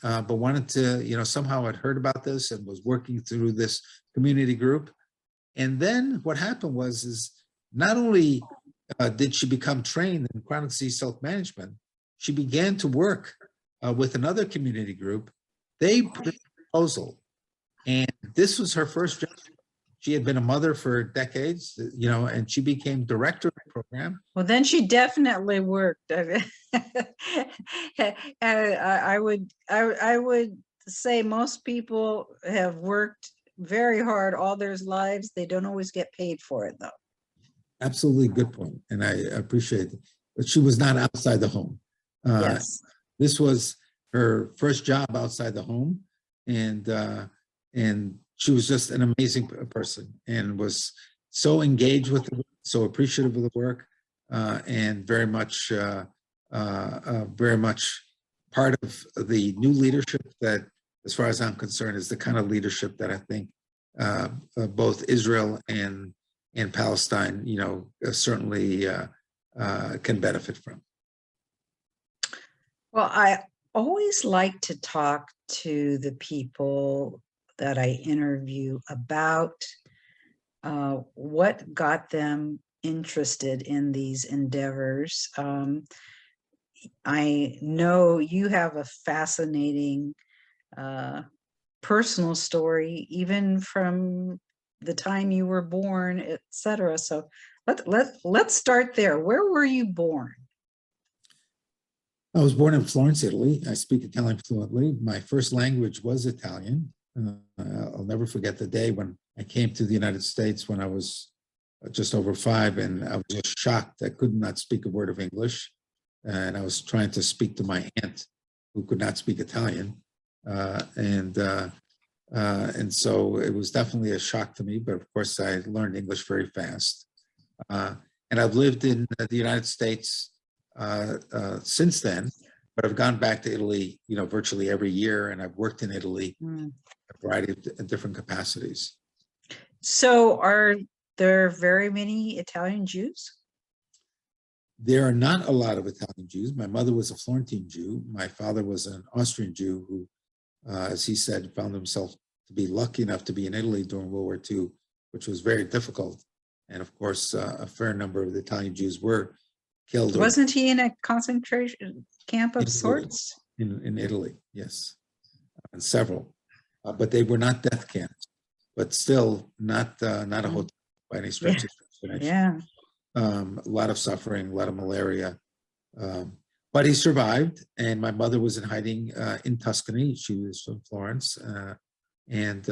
but wanted to, somehow had heard about this and was working through this community group. And then what happened is not only did she become trained in chronic disease self-management, she began to work with another community group. They put a proposal, and this was her first job. She had been a mother for decades, and she became director of the program. Well, then she definitely worked. I would say most people have worked very hard all their lives. They don't always get paid for it, though. Absolutely, good point, and I appreciate it. But she was not outside the home. Yes, this was her first job outside the home, and she was just an amazing person and was so engaged with the work, so appreciative of the work, and very much part of the new leadership that, as far as I'm concerned, is the kind of leadership that I think both Israel and Palestine, certainly can benefit from. Well, I always like to talk to the people that I interview about what got them interested in these endeavors. I know you have a fascinating personal story, even from the time you were born, etc. So let's start there. Where were you born? I was born in Florence, Italy. I speak Italian fluently. My first language was Italian. I'll never forget the day when I came to the United States when I was just over 5, and I was just shocked. I could not speak a word of English, and I was trying to speak to my aunt who could not speak Italian, and so it was definitely a shock to me. But of course, I learned English very fast, and I've lived in the United States since then. But I've gone back to Italy, virtually every year, and I've worked in Italy in a variety of different capacities. So are there very many Italian Jews? There are not a lot of Italian Jews. My mother was a Florentine Jew. My father was an Austrian Jew who, as he said, found himself to be lucky enough to be in Italy during World War II, which was very difficult. And of course, a fair number of the Italian Jews were killed. Wasn't he in a concentration camp of sorts? In Italy, yes, and several, but they were not death camps, but still not a hotel by any stretch of the imagination. A lot of suffering, a lot of malaria, but he survived. And my mother was in hiding in Tuscany. She was from Florence, and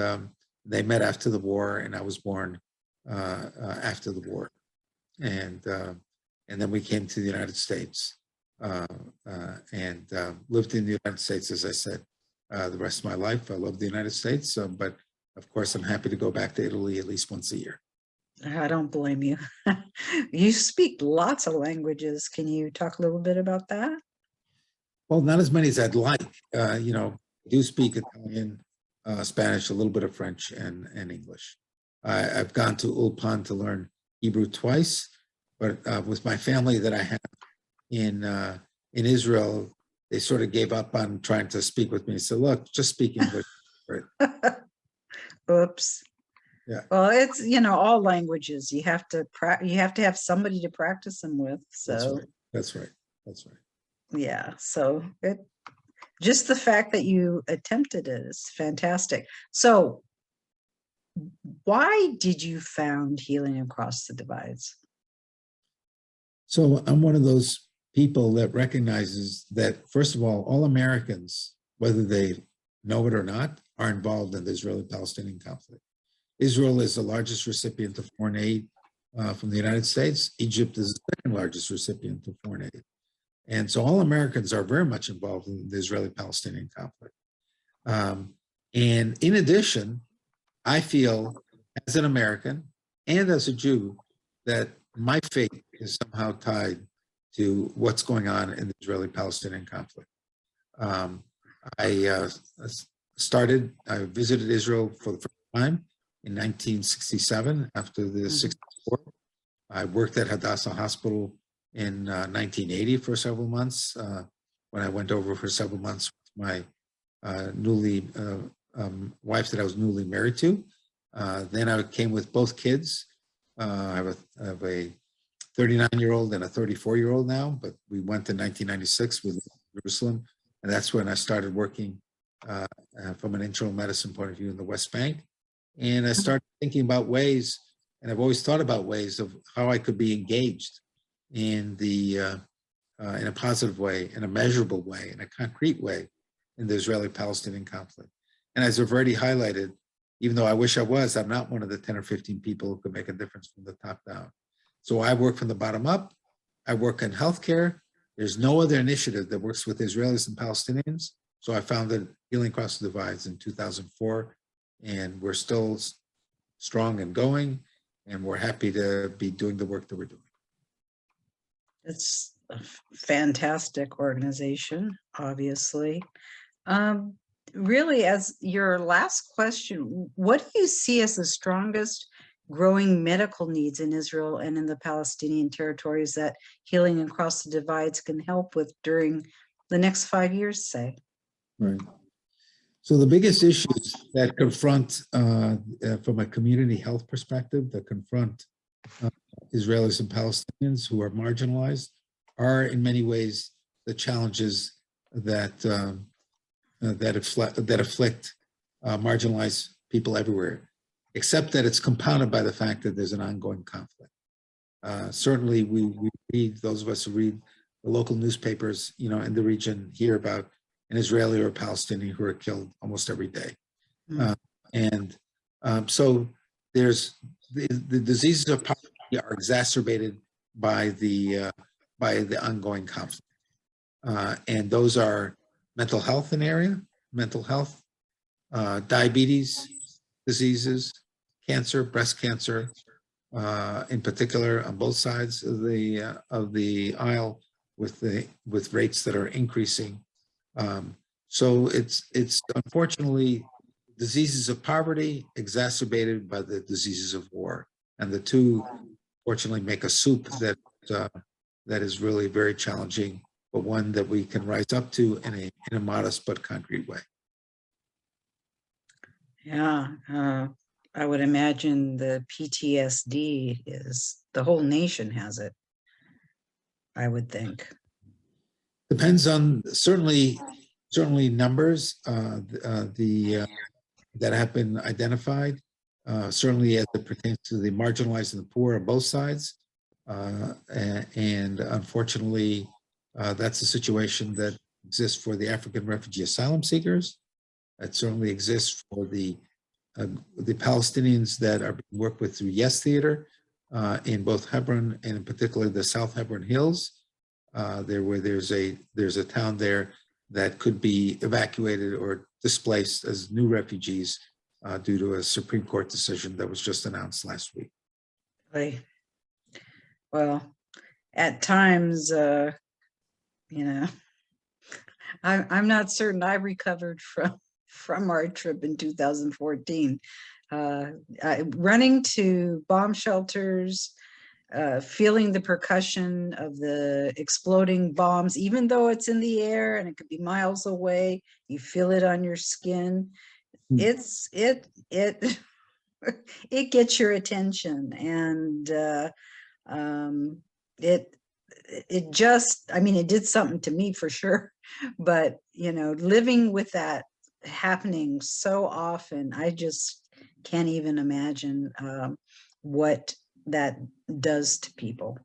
they met after the war, and I was born after the war, and then we came to the United States. And lived in the United States, as I said, the rest of my life. I love the United States, but of course, I'm happy to go back to Italy at least once a year. I don't blame you. You speak lots of languages. Can you talk a little bit about that? Well, not as many as I'd like. I do speak Italian, Spanish, a little bit of French, and English. I've gone to Ulpan to learn Hebrew twice, but with my family that I have in Israel, they sort of gave up on trying to speak with me. So look, just speak English. Oops. Yeah. Well, it's, all languages. You have to have somebody to practice them with. So That's right. yeah. So just the fact that you attempted it is fantastic. So why did you found Healing Across the Divides? So I'm one of those people that recognizes that, first of all Americans, whether they know it or not, are involved in the Israeli-Palestinian conflict. Israel is the largest recipient of foreign aid from the United States. Egypt is the second largest recipient of foreign aid. And so all Americans are very much involved in the Israeli-Palestinian conflict. And in addition, I feel as an American and as a Jew that my fate is somehow tied to what's going on in the Israeli-Palestinian conflict. I visited Israel for the first time in 1967 after the 64. I worked at Hadassah Hospital in 1980 for several months when I went over for several months with my wife that I was newly married to. Then I came with both kids. I have a 39-year-old and a 34-year-old now, but we went in 1996 with Jerusalem, and that's when I started working from an internal medicine point of view in the West Bank. And I started thinking about ways, and I've always thought about ways of how I could be engaged in a positive way, in a measurable way, in a concrete way in the Israeli-Palestinian conflict. And as I've already highlighted, even though I wish I was, I'm not one of the 10 or 15 people who could make a difference from the top down. So I work from the bottom up. I work in healthcare. There's no other initiative that works with Israelis and Palestinians. So I founded Healing Across the Divides in 2004, and we're still strong and going, and we're happy to be doing the work that we're doing. It's a fantastic organization, obviously. Really, as your last question, what do you see as the strongest growing medical needs in Israel and in the Palestinian territories that Healing Across the Divides can help with during the next 5 years, say? Right. So the biggest issues that confront, from a community health perspective, that confront Israelis and Palestinians who are marginalized are in many ways the challenges that afflict marginalized people everywhere, except that it's compounded by the fact that there's an ongoing conflict. Certainly we read, those of us who read the local newspapers, in the region, hear about an Israeli or a Palestinian who are killed almost every day. So there's the diseases of poverty are exacerbated by the ongoing conflict. And those are mental health diabetes diseases, cancer, breast cancer, in particular on both sides of the aisle, with rates that are increasing. So it's unfortunately diseases of poverty exacerbated by the diseases of war, and the two fortunately make a soup that is really very challenging, but one that we can rise up to in a modest but concrete way. Yeah, I would imagine the PTSD the whole nation has it, I would think. Depends on certainly numbers that have been identified, certainly as it pertains to the marginalized and the poor on both sides. And unfortunately, that's a situation that exists for the African refugee asylum seekers. It certainly exists for the Palestinians that are being worked with through Yes Theater in both Hebron and in particular the South Hebron Hills. There's a town there that could be evacuated or displaced as new refugees due to a Supreme Court decision that was just announced last week. Well, at times, you know, I'm not certain I recovered from our trip in 2014. Running to bomb shelters, feeling the percussion of the exploding bombs, even though it's in the air and it could be miles away, you feel it on your skin. It it gets your attention, and it just, I mean, it did something to me for sure. But living with that happening so often, I just can't even imagine what that does to people.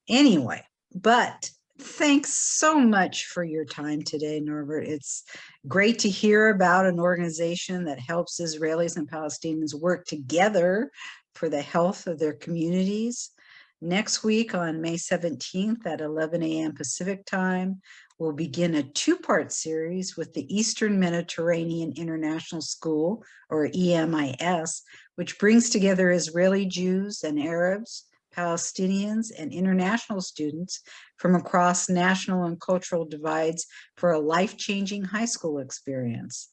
Anyway, but thanks so much for your time today, Norbert. It's great to hear about an organization that helps Israelis and Palestinians work together for the health of their communities. Next week on May 17th at 11 a.m. Pacific time, we'll begin a two-part series with the Eastern Mediterranean International School, or EMIS, which brings together Israeli Jews and Arabs, Palestinians, and international students from across national and cultural divides for a life-changing high school experience.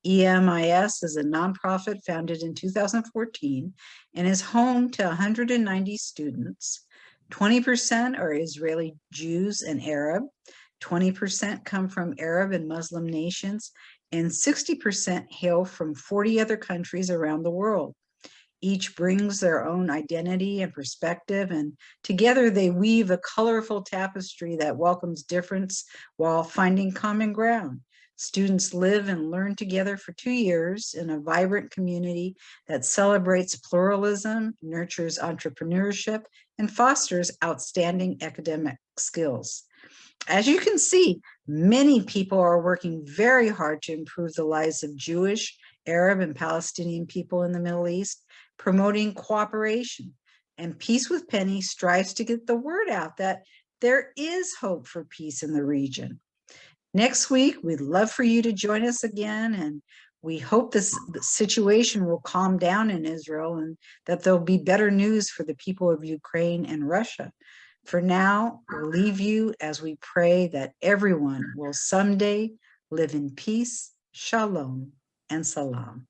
EMIS is a nonprofit founded in 2014 and is home to 190 students. 20% are Israeli Jews and Arab, 20% come from Arab and Muslim nations, and 60% hail from 40 other countries around the world. Each brings their own identity and perspective, and together they weave a colorful tapestry that welcomes difference while finding common ground. Students live and learn together for 2 years in a vibrant community that celebrates pluralism, nurtures entrepreneurship, and fosters outstanding academic skills. As you can see, many people are working very hard to improve the lives of Jewish, Arab, and Palestinian people in the Middle East, promoting cooperation. And Peace with Penny strives to get the word out that there is hope for peace in the region. Next week, we'd love for you to join us again, and we hope the situation will calm down in Israel and that there'll be better news for the people of Ukraine and Russia. For now, we'll leave you as we pray that everyone will someday live in peace, shalom, and salam.